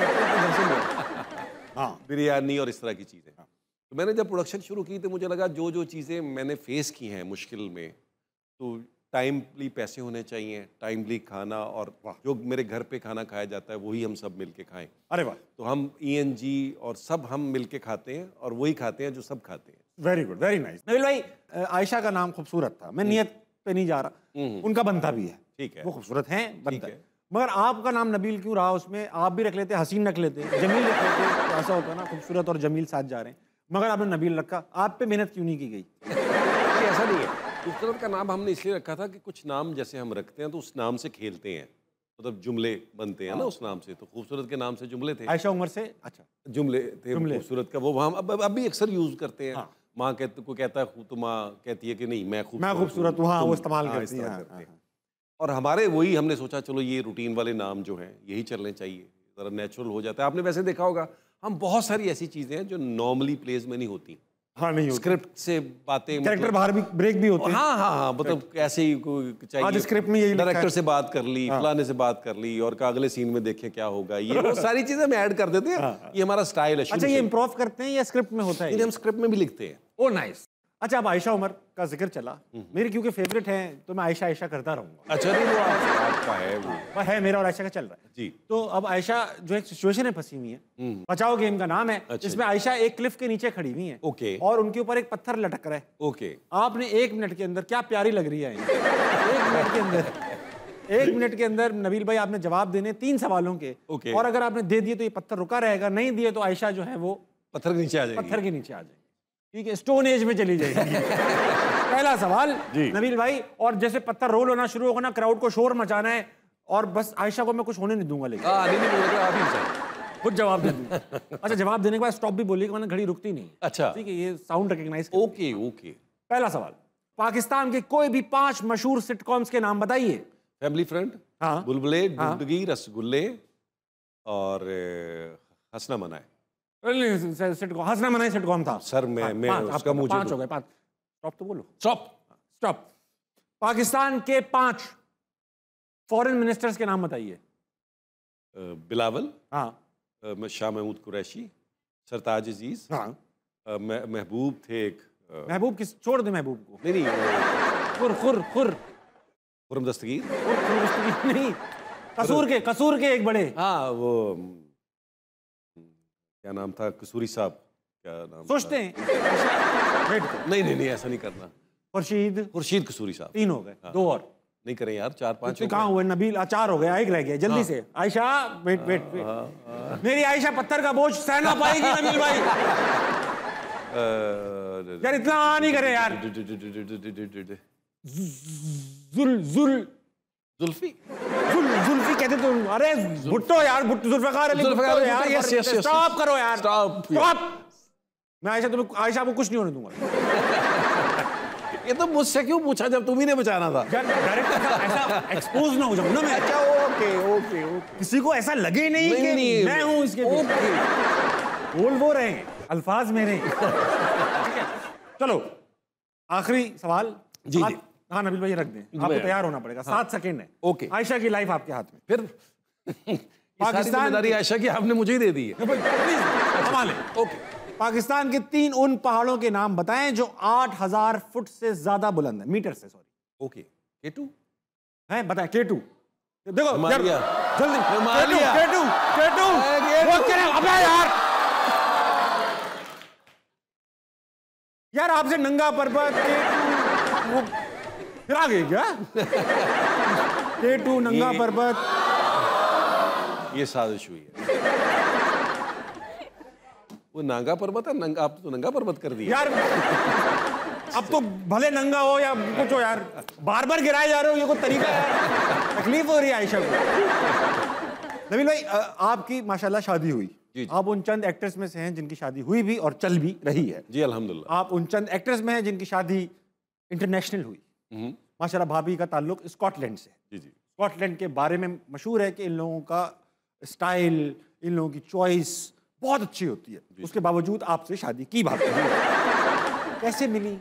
हाँ,
बिरयानी और इस तरह की चीज़ें। तो मैंने जब प्रोडक्शन शुरू की तो मुझे लगा जो जो चीज़ें मैंने फेस की हैं मुश्किल में, तो टाइमली पैसे होने चाहिए, टाइमली खाना, और जो मेरे घर पे खाना खाया जाता है वही हम सब मिल के खाएँ।
अरे वाह!
तो हम ENG और सब हम मिल के खाते हैं और वही खाते हैं जो सब खाते हैं।
Very good, very nice. Nabeel भाई, आयशा का नाम खूबसूरत था, मैं नियत पे नहीं जा रहा, उनका बनता भी है,
ठीक है,
वो खूबसूरत हैं, बनता है। मगर आपका नाम नबील क्यों रहा? उसमें आप भी रख लेते, हसीन रख लेते, जमील रख लेते, तो ऐसा होता ना, खूबसूरत और जमील साथ जा रहे हैं, मगर आपने नबील रखा। आप पे मेहनत क्यों नहीं की गई?
ऐसा नहीं है, खूबसूरत का नाम हमने इसलिए रखा था कि कुछ नाम जैसे हम रखते हैं तो उस नाम से खेलते हैं, मतलब जुमले बनते हैं ना उस नाम से। तो खूबसूरत के नाम से जुमले थे।
आयशा उमर से अच्छा
जुमले थे खूबसूरत का, वो हम अब भी अक्सर यूज करते हैं। माँ को कहता है, तो माँ कहती है कि नहीं मैं
खूबसूरत हूँ, वो इस्तेमाल करती हैं।
और हमारे वही हमने सोचा चलो ये रूटीन वाले नाम जो हैं यही चलने चाहिए, ज़रा नेचुरल हो जाता है। आपने वैसे देखा होगा हम बहुत सारी ऐसी चीज़ें हैं जो नॉर्मली प्लेज में नहीं होती।
हाँ, नहीं होती।
स्क्रिप्ट से बातें,
कैरेक्टर बाहर भी ब्रेक भी होते हैं।
हाँ हाँ हाँ, मतलब ऐसे ही चाहिए,
स्क्रिप्ट में यही
डायरेक्टर से बात कर ली, फलाने से बात कर ली, और अगले सीन में देखें क्या होगा, ये वो सारी चीजें हम ऐड कर देते हैं। ये हमारा स्टाइल है।
अच्छा, ये इम्प्रोव करते हैं या स्क्रिप्ट में होता है?
हम स्क्रिप्ट में भी लिखते हैं।
ओ नाइस। अच्छा, अब आयशा उमर का जिक्र चला, मेरी क्योंकि फेवरेट है तो मैं आयशा आयशा करता रहूंगा।
अच्छा, नहीं वो आपका है, वो
है मेरा और आयशा का चल रहा है
जी।
तो अब आयशा जो एक सिचुएशन है फंसी हुई है, बचाओ गेम का नाम है, जिसमें आयशा एक क्लिफ के नीचे खड़ी हुई है,
ओके,
और उनके ऊपर एक पत्थर लटक रहा है,
ओके।
आपने 1 मिनट के अंदर, क्या प्यारी लग रही है 1 मिनट के अंदर नबील भाई आपने जवाब देने 3 सवालों के, और अगर आपने दे दिए तो ये पत्थर रुका रहेगा, नहीं दिए तो आयशा जो है वो
पत्थर के नीचे आ जाएगी,
पत्थर के नीचे आ जाएगी, ठीक है, स्टोन एज में चली जाएगी। पहला सवाल नबील भाई, और जैसे पत्थर रोल होना शुरू होगा ना, क्राउड को शोर मचाना है, और बस आयशा को मैं कुछ होने नहीं दूंगा, लेकिन खुद जवाब दे दूंगा। अच्छा, जवाब देने के बाद स्टॉप भी बोलिएगा, वरना घड़ी रुकती नहीं।
अच्छा,
ठीक है, ये साउंड रिकॉग्नाइज।
Okay okay.
पहला सवाल, पाकिस्तान के कोई भी 5 मशहूर सिटकॉम्स के नाम बताइए।
फैमिली फ्रेंड,
हाँ,
बुलबुले, गुंडगी, रसगुल्ले और हंसना मनाए।
हंसना मनाए सिटकॉम था
सर, मैं उसका मुझे
5 हो गए। 5 स्टॉप तो बोलो।
स्टॉप।
पाकिस्तान के 5 फॉरेन मिनिस्टर्स के नाम बताइए।
बिलावल,
हाँ,
शाह महमूद कुरैशी, सरताज अजीज,
हाँ,
महबूब थे एक।
महबूब किस, छोड़ दे महबूब को।
नहीं, खुर्रम दस्तगीर
नहीं, कसूर के एक बड़े,
हाँ, वो क्या नाम था, कसूरी साहब, क्या नाम
सोचते हैं।
नहीं, ऐसा नहीं करना। खुर्शीद कसूरी साहब।
3 हो गए, 2 और
नहीं करें यार, 4-5
कहाँ हुए? नबील 4 हो गया, 1 रह गया, जल्दी से। आयशा, वेट। मेरी आयशा पत्थर का बोझ सह ना पाएगी नबील भाई। यार इतना नहीं करे यार। जुल्फी कहते तो, अरे भुट्टो यार, जुल्फकार अली भुट्टो यार। स्टॉप करो यार, स्टॉप। मैं आयशा को कुछ नहीं होने दूंगा।
ये तो मुझसे क्यों पूछा जब तुम ही ने बचाना था?
डायरेक्ट ऐसा एक्सपोज ना हो जाऊं ना मैं।
अच्छा, ओके।
किसी को ऐसा लगे नहीं कि मैं हूं इसके पीछे। बोल वो रहे हैं, अल्फाज मेरे। ठीक है, चलो आखिरी सवाल।
जी।
हाँ नबील भाई रख दें, आपको तैयार होना पड़ेगा। 7 सेकंड है।
ओके।
आयशा की लाइफ आपके हाथ में।
फिर पाकिस्तान आयशा की आपने मुझे ही दे दी है।
ओके। पाकिस्तान के 3 उन पहाड़ों के नाम बताएं जो 8000 फुट से ज्यादा बुलंद है, मीटर से, सॉरी।
ओके। K2
है, बताएं। K2 देखो
हिमालय,
जल्दी।
हिमालय,
K2 अबे यार आपसे नंगा पर्वत, K2 वो फिर आ गई क्या? K2 नंगा पर्वत,
ये साजिश हुई है। वो नांगा पर्वत है, आप तो नंगा पर्वत कर दिया
यार। अब तो भले नंगा हो या कुछ हो यार, बार बार गिराए जा रहे हो, ये कोई तरीका है? तकलीफ हो रही है आयशा को। नबील भाई, आपकी माशाल्लाह शादी हुई, आप उन चंद एक्टर्स में से हैं जिनकी शादी हुई भी और चल भी रही है।
जी अल्हम्दुलिल्लाह।
आप उन चंद एक्टर्स में हैं जिनकी शादी इंटरनेशनल हुई। माशाल्लाह भाभी का ताल्लुक स्कॉटलैंड से।
जी जी।
स्कॉटलैंड के बारे में मशहूर है कि इन लोगों का स्टाइल, इन लोगों की चॉइस बहुत अच्छी होती है। उसके बावजूद आपसे शादी की बात कैसे मिली,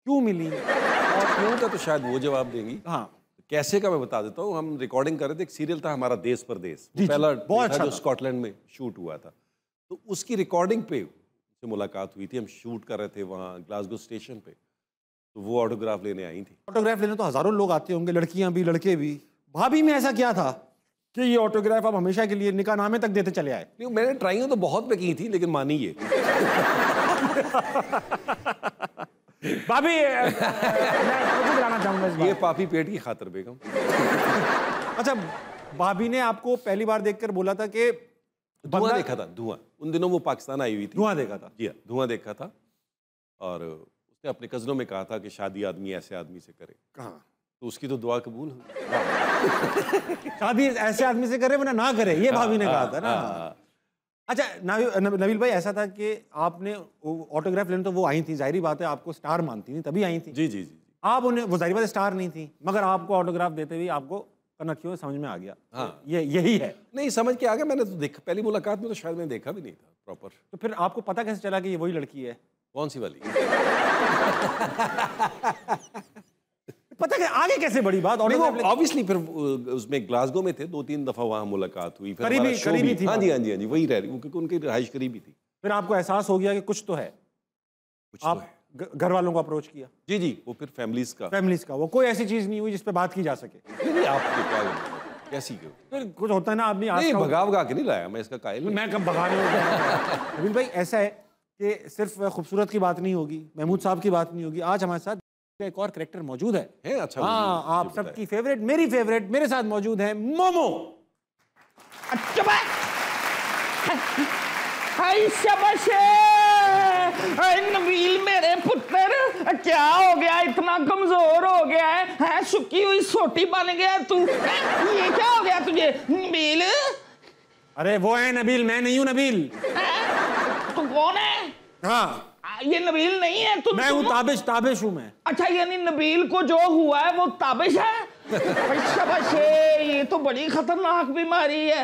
क्यों मिली?
और क्यों का तो शायद वो जवाब देंगी।
हाँ,
कैसे का मैं बता देता हूँ। हम रिकॉर्डिंग कर रहे थे, एक सीरियल था हमारा देश परदेश,
जी,
पहला
बहुत अच्छा
जो
था।
स्कॉटलैंड में शूट हुआ था। तो उसकी रिकॉर्डिंग पे से मुलाकात हुई थी। हम शूट कर रहे थे वहाँ ग्लासगो स्टेशन पे, तो वो ऑटोग्राफ लेने आई थी।
ऑटोग्राफ लेने तो हजारों लोग आते होंगे, लड़कियां भी लड़के भी। भाभी में ऐसा क्या था कि ये ऑटोग्राफ आप हमेशा के लिए निकाहनामे तक देते चले आए?
नहीं, मैंने ट्राइयां तो बहुत पे की थी, लेकिन मानी ये।
भाभी मैं दिलाना चाहूंगा इस बार।
ये पापी पेट की खातिर बेगम।
अच्छा, भाभी ने आपको पहली बार देखकर बोला था कि
धुआं देखा था, धुआं। उन दिनों वो पाकिस्तान आई हुई थी।
धुआं देखा था?
जी हाँ, धुआं देखा था। और उसने अपने कज़नों में कहा था कि शादी आदमी ऐसे आदमी से करे।
कहाँ?
तो उसकी तो दुआ कबूल हुई।
शादी ऐसे आदमी से करे वरना ना करे, ये भाभी ने कहा था ना। अच्छा नबील भाई, ऐसा था कि आपने ऑटोग्राफ लेने तो वो आई थी, जाहिर बात है आपको स्टार मानती थी, तभी आई थी।
जी जी जी।
आप उन्हें, वो जाहिर बात है स्टार नहीं थी, मगर आपको ऑटोग्राफ देते हुए आपको कनखियों समझ में आ गया।
हाँ,
ये यही है।
नहीं, समझ के आ गया। मैंने तो देखा, पहली मुलाकात में तो शायद मैंने देखा भी नहीं था प्रॉपर।
तो फिर आपको पता कैसे चला कि ये वही लड़की है?
कौन सी वाली?
पता क्या आगे कैसे बड़ी बात?
ऑब्वियसली फिर उसमें ग्लासगो में थे, 2-3 दफा वहाँ मुलाकात हुई। फिर
करीबी थी।
हाँ जी हाँ जी हाँ जी, वही रह रही, क्योंकि उनकी रिहाइश करीबी थी।
फिर आपको एहसास हो गया कि कुछ तो है।
कुछ
आप घर वालों को अप्रोच किया?
जी जी, वो फिर फैमिलीज का
वो कोई ऐसी चीज नहीं हुई जिस पे बात की जा सके?
नहीं, आपके क्या कैसी
फिर कुछ होता है ना आदमी।
नहीं, भगा के नहीं लाया मैं, इसका कायल
मैं कब भगाने नबील भाई, ऐसा है कि सिर्फ खूबसूरत की बात नहीं होगी, महमूद साहब की बात नहीं होगी। आज हमारे साथ एक और कैरेक्टर मौजूद है।
अच्छा,
हाँ, आप सबकी फेवरेट, मेरी फेवरेट, मेरे साथ मौजूद है मोमो।
अच्छा हाय शाबाश नबील मेरे पुत्र, क्या हो गया? इतना कमजोर हो गया है? सुखी हुई सोटी बन गया तू। ये क्या हो गया तुझे नबील?
अरे वो है नबील, मैं नहीं हूँ नबील।
तू कौन है?
हाँ,
ये नबील नहीं है तू?
मैं हूँ ताबिश हूँ मैं।
अच्छा, यानी नबील को जो हुआ है वो ताबिश है? शाबाश, ये तो बड़ी खतरनाक बीमारी है।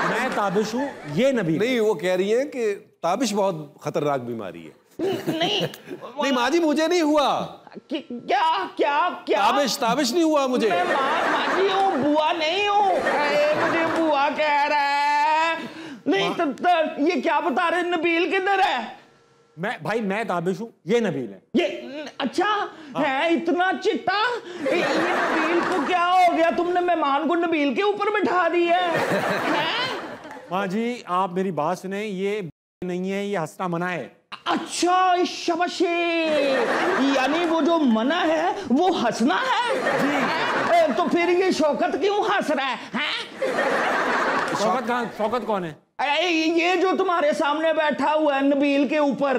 मैं ताबिश हूँ, ये नबील
नहीं। वो कह रही है कि ताबिश बहुत खतरनाक बीमारी है। नहीं माँ जी, मुझे नहीं हुआ।
क्या क्या क्या?
ताबिश नहीं हुआ मुझे।
मैं माँ जी हूँ, बुआ नहीं हूँ। मुझे बुआ कह रहा है। नहीं तो ये क्या बता रहे? नबील किधर है?
मैं ताबिश हूँ, ये नबील है।
ये अच्छा है, इतना चिट्टा। ये नबील को क्या हो गया? तुमने मेहमान को नबील के ऊपर बिठा दिया है?
माँ जी, आप मेरी बात सुने, ये नहीं है, ये हंसना मना है।
अच्छा, शाबाश, यानी वो जो मना है वो हंसना है जी। तो फिर ये शौकत क्यों हंस रहा है?
शौकत कौन है?
ये जो तुम्हारे सामने बैठा हुआ है नबील के ऊपर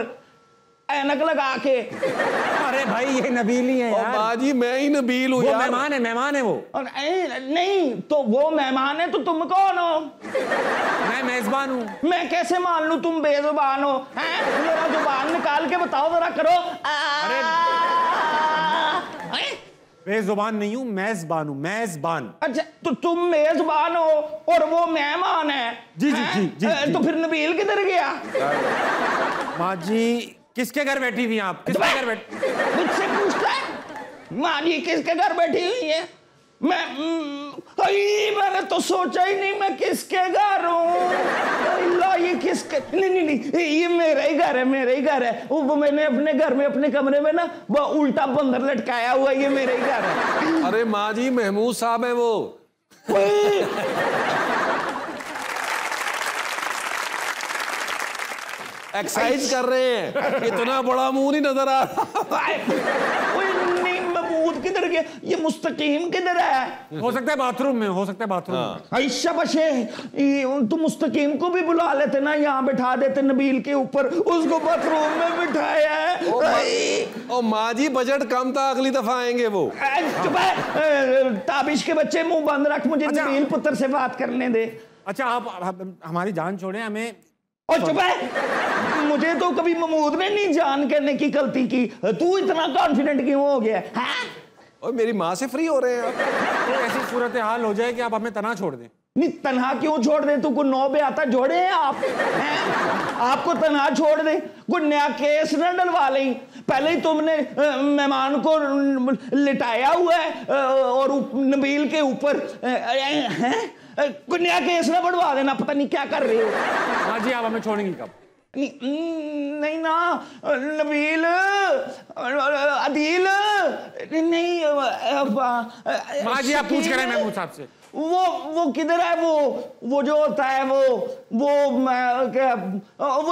ऐनक लगा के।
अरे भाई, ये नबील ही है यार।
बाजी, मैं ही नबील हूँ यार।
मेहमान है वो।
नहीं तो वो मेहमान है, तो तुम कौन हो?
मैं मेजबान हूँ।
मैं कैसे मान लूं तुम बेजुबान हो? मेरा जुबान निकाल के बताओ जरा, करो।
अरे बेजुबान नहीं हूँ, मेजबान हूँ, मेजबान।
अच्छा, तो तुम मेजबान हो और वो मेहमान है?
जी जी जी जी।
तो फिर नबील किधर गया?
माँ जी, किसके घर बैठी थी आप? किसके घर बैठी?
मुझसे पूछता है? माँ जी किसके घर बैठी हुई है? मैंने तो सोचा ही नहीं मैं किसके घर हूँ। ये किसके? नहीं, ये मेरा ही घर है, मेरा ही घर है। वो मैंने अपने घर में, अपने कमरे में ना, वो उल्टा बंदर लटकाया हुआ, ये मेरा ही घर है।
अरे माँ जी, महमूद साहब है वो। एक्सरसाइज कर रहे हैं, इतना बड़ा मुंह नहीं नजर आ रहा।
महमूद किधर गया? ये मुस्तकीम किधर है?
हो सकता है बाथरूम में, हो सकता है बाथरूम में।
शाबाश, तुम मुस्तकीम को भी बुला लेते ना, यहाँ बैठा देते नबील के ऊपर, उसको बाथरूम में बिठाया है।
ओ माँ जी बजट कम था, अगली दफा आएंगे वो।
चुप है, ताबिश के बच्चे मुंह बंद रख, मुझे नबील पुत्र से बात करने दे।
अच्छा आप हमारी जान छोड़े, हमें।
और चुप है, मुझे तो कभी महमूद ने नहीं जान करने की गलती की, तू इतना कॉन्फिडेंट क्यों हो गया?
और मेरी माँ से फ्री हो रहे हैं आप।
तो ऐसी सूरत हाल हो जाए कि आप हमें तनहा छोड़ दें।
नहीं, तनहा क्यों छोड़ दे? तू को 9 पे आता जोड़े हैं आप आपको तनहा छोड़ दे, कोई नया केस न डलवा लें। पहले ही तुमने मेहमान को लिटाया हुआ है और नबील के ऊपर कोई नया केस ना बढ़वा देना, पता नहीं क्या कर रहे हो।
हाँ जी, आप हमें छोड़ेंगी कब?
नहीं ना नबील, अदील नहीं।
माँ जी आप पूछ करें महमूद साहब से,
वो किधर है? वो जो होता है वो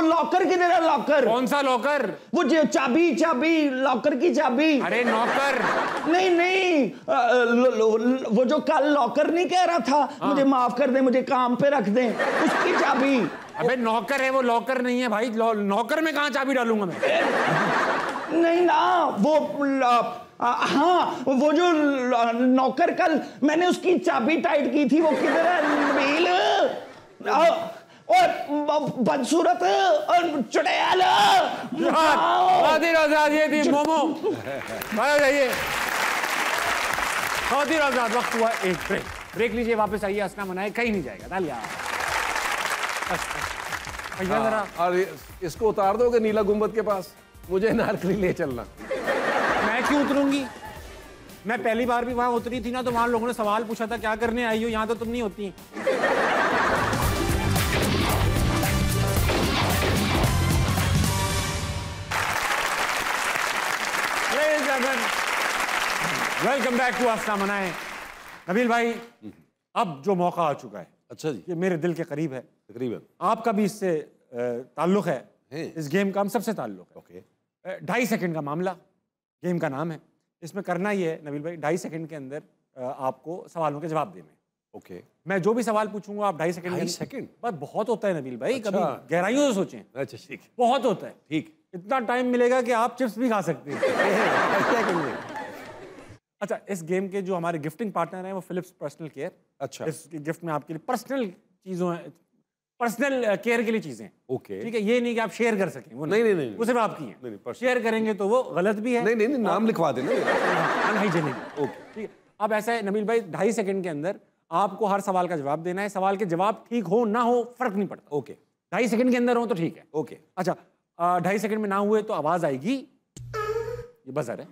लॉकर किधर है? लॉकर?
कौन सा लॉकर?
वो जो चाबी लॉकर की चाबी।
अरे नौकर
नहीं वो जो कल लॉकर नहीं कह रहा था, मुझे माफ कर दे, मुझे काम पे रख दे, उसकी चाबी।
अबे नौकर है वो, लॉकर नहीं है भाई। नौकर में कहाँ चाबी डालूंगा मैं? नहीं
ना हाँ, वो जो नौकर कल मैंने उसकी चाबी टाइट की थी, वो किधर है नबील? और बदसूरत और चुड़ैल।
ये थी मोमो। जाइए वक्त हुआ एक ब्रेक लीजिए, वापस आइए। हंसना मनाए, कहीं नहीं जाएगा। तालियां।
हाँ, और इसको उतार दोगे नीला गुंबद के पास, मुझे नारकली ले चलना।
मैं क्यों उतरूंगी? मैं पहली बार भी वहां उतरी थी ना, तो वहां लोगों ने सवाल पूछा था क्या करने आई हो, यहाँ तो तुम नहीं होती। वेलकम बैक टू हंसना मनाए। नबील भाई, अब जो मौका आ चुका है,
अच्छा जी,
ये मेरे दिल के करीब है
तकरीबन।
आपका भी इससे ताल्लुक है, इस गेम का हम सबसे ताल्लुक है।
ओके।
2.5 सेकंड का मामला, गेम का नाम है। इसमें करना ये है नबील भाई, 2.5 सेकंड के अंदर आपको सवालों के जवाब देने।
ओके।
मैं जो भी सवाल पूछूंगा आप 2.5 सेकंड।
2.5 सेकंड
पर बहुत होता है नबील भाई,
अच्छा।
कभी गहराइयों से सोचें।
अच्छा ठीक,
बहुत होता है।
ठीक,
इतना टाइम मिलेगा कि आप चिप्स भी खा सकते हैं। अच्छा, इस गेम के जो हमारे गिफ्टिंग पार्टनर हैं वो फिलिप्स पर्सनल केयर।
अच्छा।
इस गिफ्ट में आपके लिए पर्सनल चीजों, पर्सनल केयर के लिए चीजें।
ओके।
ठीक है, ये नहीं कि आप शेयर कर सकें, वो
नहीं,
वो सिर्फ आपकी हैं।
नहीं,
शेयर करेंगे तो वो गलत भी है।
नहीं, नाम लिखवा देना।
अनहाइजेनिक। ओके, ठीक है। अब ऐसा है नबील भाई, 2.5 सेकंड के अंदर आपको हर सवाल का जवाब देना है। सवाल के जवाब ठीक हो ना हो फर्क नहीं पड़ता।
ओके।
2.5 सेकंड के अंदर हो तो ठीक है।
ओके।
अच्छा, 2.5 सेकंड में ना हुए तो आवाज आएगी, ये बजर है।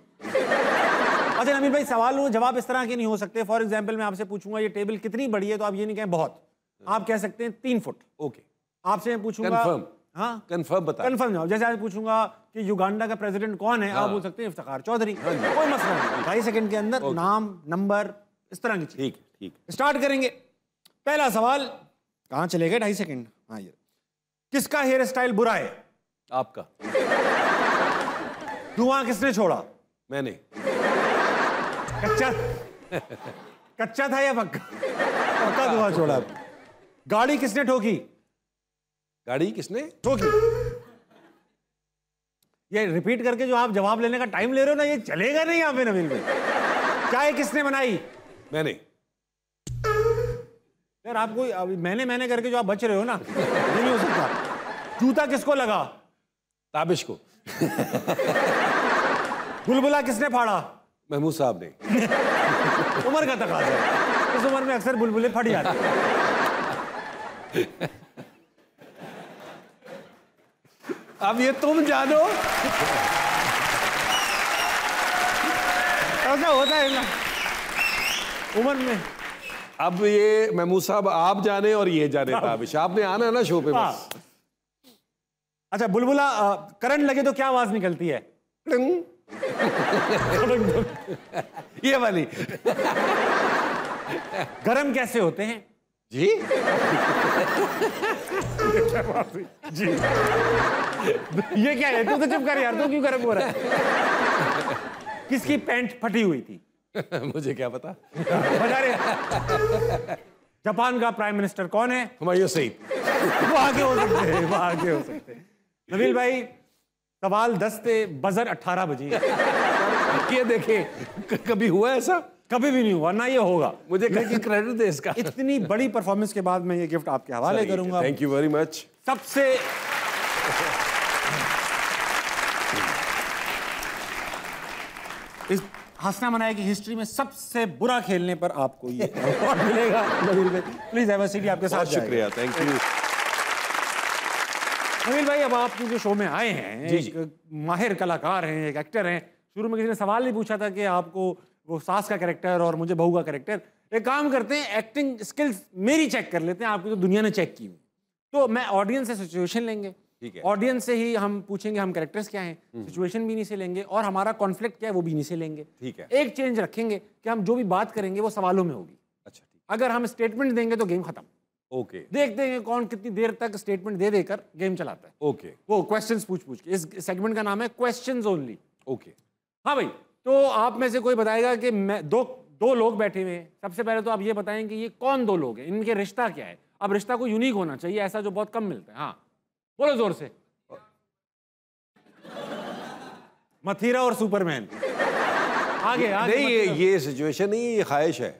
अच्छा नबील भाई, सवाल और जवाब इस तरह के नहीं हो सकते। फॉर एग्जाम्पल मैं आपसे पूछूंगा ये टेबल कितनी बड़ी है, तो आप ये नहीं कहें बहुत, आप कह सकते हैं 3 फुट।
ओके।
आपसे मैं पूछूंगा,
कंफर्म।
हाँ
कंफर्म बता।
कंफर्म जवाब। जैसे आज पूछूंगा कि युगांडा का प्रेसिडेंट कौन है, आप बोल सकते हैं इफ्तिखार चौधरी। कोई मसला नहीं, 2.5 सेकंड के अंदर नाम, नंबर, इस तरह की चीज।
ठीक ठीक।
स्टार्ट करेंगे। पहला सवाल, कहाँ चले गए 2.5 सेकंड? हाँ, ये किसका हेयर स्टाइल बुरा है?
आपका।
धुआं किसने छोड़ा?
मैंने।
कच्चा था या पक्का? पक्का धुआं छोड़ा। गाड़ी किसने ठोकी?
गाड़ी किसने
ठोकी? ये रिपीट करके जो आप जवाब लेने का टाइम ले रहे हो ना, ये चलेगा नहीं यहाँ पे नबील भाई। चाय किसने बनाई?
मैंने।
यार आपको मैंने करके जो आप बच रहे हो ना, ये नहीं हो सकता। जूता किसको लगा?
ताबिश को।
बुलबुला किसने फाड़ा?
महमूद साहब ने।
उम्र का तकाजा है, इस उम्र में अक्सर बुलबुले फट जाते हैं।
अब ये तुम जानो।
ऐसा होता है ना उम्र में।
अब ये महमूद साहब आप जाने और ये जाने ताबिश, आपने आना है ना शो पे बस।
अच्छा, बुलबुला करंट लगे तो क्या आवाज निकलती है?
ये वाली।
गरम कैसे होते हैं?
जी।
जी। ये क्या है? तू तो चुप कर यार, तू क्यों गरम हो रहा है? किसकी पैंट फटी हुई थी?
मुझे क्या पता।
बता रहे। जापान का प्राइम मिनिस्टर कौन है?
हुमायूं सईद।
वो आगे हो सकते हैं, वो आगे हो सकते हैं। नबील भाई, सवाल 10 थे, बजर 18 बजे।
ये देखे कभी हुआ ऐसा?
कभी भी नहीं हुआ, ना ये होगा।
मुझे क्रेडिट दे इसका।
इतनी बड़ी परफॉर्मेंस के बाद मैं ये गिफ्ट आपके हवाले करूंगा।
Thank you very much.
सबसे इस हंसना मनाए की हिस्ट्री में सबसे बुरा खेलने पर आपको ये अवार्ड मिलेगा। नबील भाई प्लीज हैव अ सीट, आपके साथ
बहुत शुक्रिया, थैंक यू।
नबील भाई, अब आप जो शो में आए हैं,
जी,
एक माहिर कलाकार हैं, एक एक्टर हैं। शुरू में किसी ने सवाल नहीं पूछा था कि आपको वो सास का कैरेक्टर और मुझे बहू का कैरेक्टर। एक काम करते हैं, एक्टिंग स्किल्स मेरी चेक कर लेते हैं, आपकी तो दुनिया ने चेक की हुई। तो मैं ऑडियंस से सिचुएशन लेंगे,
ठीक है।
ऑडियंस से ही हम पूछेंगे हम कैरेक्टर्स क्या हैं, सिचुएशन भी इन्हीं से लेंगे, और हमारा कॉन्फ्लिक्ट क्या है वो भी इन्हीं से लेंगे।
ठीक है।
एक चेंज रखेंगे कि हम जो भी बात करेंगे वो सवालों में होगी।
अच्छा, ठीक।
अगर हम स्टेटमेंट देंगे तो गेम खत्म।
ओके।
देखते हैं कौन कितनी देर तक स्टेटमेंट दे देकर गेम चलाता है।
ओके।
वो क्वेश्चंस पूछ पूछ के। इस सेगमेंट का नाम है क्वेश्चंस ओनली।
ओके।
हाँ भाई, तो आप में से कोई बताएगा कि मैं दो लोग बैठे हुए हैं। सबसे पहले तो आप ये बताएं कि ये कौन दो लोग हैं, इनके रिश्ता क्या है। अब रिश्ता को यूनिक होना चाहिए, ऐसा जो बहुत कम मिलता है। हाँ बोलो जोर से। मथीरा और सुपरमैन। आगे आगे
नहीं, ये सिचुएशन नहीं, ये ख्वाहिश है।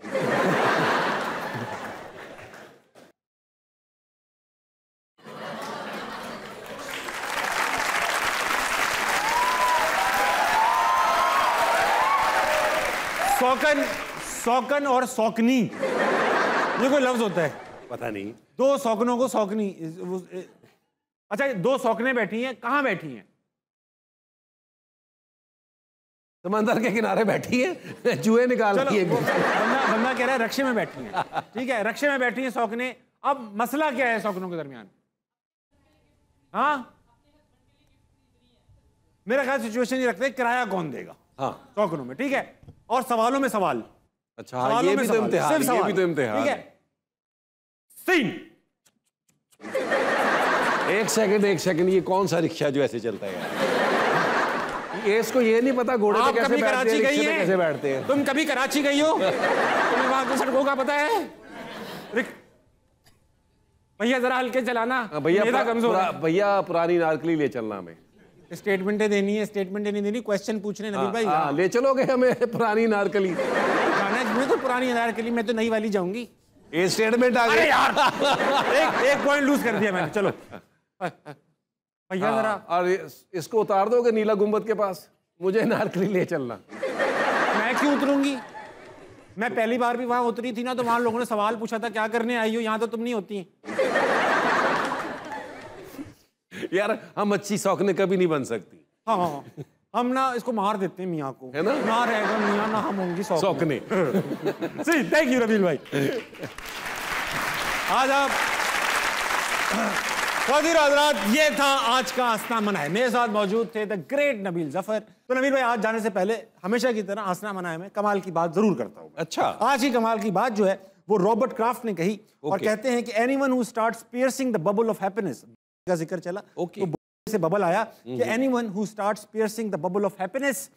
सौकन और सौकनी, ये कोई लफ्ज होता है?
पता नहीं।
दो सौकनों को सौकनी। अच्छा, दो सौकने बैठी हैं, कहाँ बैठी हैं?
समंदर के किनारे बैठी है, चूहे निकाल रही है।
बंदा कह रहा है रक्षे में बैठी हैं। ठीक है, रक्षे में बैठी हैं सौकने। अब मसला क्या है सौकनों के दरमियान? हाँ, मेरा ख्याल सिचुएशन ये रखते हैं, किराया कौन देगा? हाँ, सौकनों में। ठीक है, और सवालों में सवाल।
अच्छा, ये भी तो इम्तिहान, ये भी तो इम्तिहान।
ठीक है, सीन।
एक सेकंड, ये कौन सा रिक्शा जो ऐसे चलता है यार? इसको ये नहीं पता घोड़े पे कैसे बैठते हैं, रिक्शे पे कैसे बैठते हैं।
तुम कभी कराची गई हो? तुम्हें वहां की सड़कों का पता है? भैया जरा हल्के चलाना,
भैया कमजोर। भैया पुरानी नारकली ले चलना हमें।
स्टेटमेंटें देनी है, स्टेटमेंटें नहीं देनी, क्वेश्चन पूछने। नबील भाई
ले चलोगे हमें पुरानी नारकली?
मैं तो पुरानी नारकली, मैं तो नई वाली जाऊंगी।
ये स्टेटमेंट आ गया
यार। एक पॉइंट लूज कर दिया मैंने। चलो भैया जरा।
और इसको उतार दोगे नीला गुंबद के पास, मुझे नारकली ले चलना।
मैं क्यों उतरूंगी? मैं पहली बार भी वहां उतरी थी ना, तो वहां लोगों ने सवाल पूछा था क्या करने आई हो, यहाँ तो तुम नहीं होती।
यार हम अच्छी सौकने कभी नहीं बन सकती।
हाँ, हम ना इसको मार देते हैं मियाँ को,
है ना?
ना रहेगा मियाँ ना हम होंगी
सौकने।
सही, थैंक यू नबील भाई। आज आप हज़रात, ये था आज का हंसना मनाए। मेरे साथ मौजूद थे द ग्रेट नबील जफर। तो नबील भाई, आज जाने से पहले हमेशा की तरह हंसना मनाए में कमाल की बात जरूर करता हूँ।
अच्छा,
आज की कमाल की बात जो है वो रॉबर्ट क्राफ्ट ने कही। और कहते हैं कि anyone who starts piercing the bubble of happiness का जिक्र चला, तो से बबल आया कि anyone who starts piercing the bubble of happiness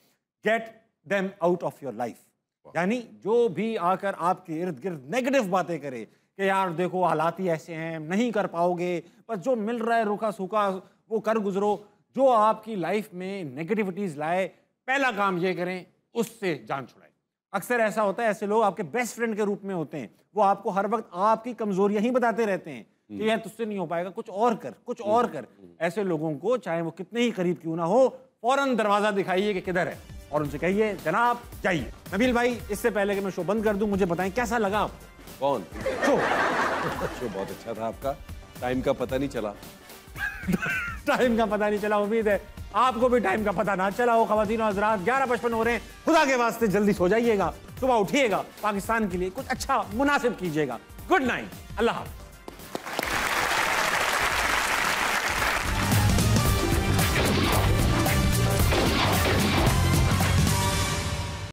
get them out of your life. यानी जो भी आकर आपके इर्द गिर्द नेगेटिव बातें करे कि यार देखो हालात ही ऐसे हैं, नहीं कर पाओगे, बस जो मिल रहा है रूखा सूखा वो कर गुजरो। जो आपकी लाइफ में नेगेटिविटीज लाए, पहला काम ये करें उससे जान छुड़ाएं। अक्सर ऐसा होता है, ऐसे लोग आपके बेस्ट फ्रेंड के रूप में होते हैं। वो आपको हर वक्त आपकी कमजोरियां ही बताते रहते हैं कि यार तुझसे नहीं हो पाएगा, कुछ और कर, कुछ और कर। ऐसे लोगों को चाहे वो कितने ही करीब क्यों ना हो, फौरन दरवाजा दिखाइए कि किधर है और उनसे कहिए जनाब जाइए। नबील भाई, इससे पहले कि मैं शो बंद कर दूं, मुझे बताएं कैसा लगा आपको?
कौन
शो?
शो बहुत अच्छा था आपका। टाइम का पता नहीं चला।
टाइम का पता नहीं चला। उम्मीद है आपको भी टाइम का पता ना चला हो। ख़वातीन और हज़रात, 11:55 हो रहे हैं। खुदा के वास्ते जल्दी सो जाइएगा, सुबह उठिएगा, पाकिस्तान के लिए कुछ अच्छा मुनासिब कीजिएगा। गुड नाइट, अल्लाह हाफ़िज़।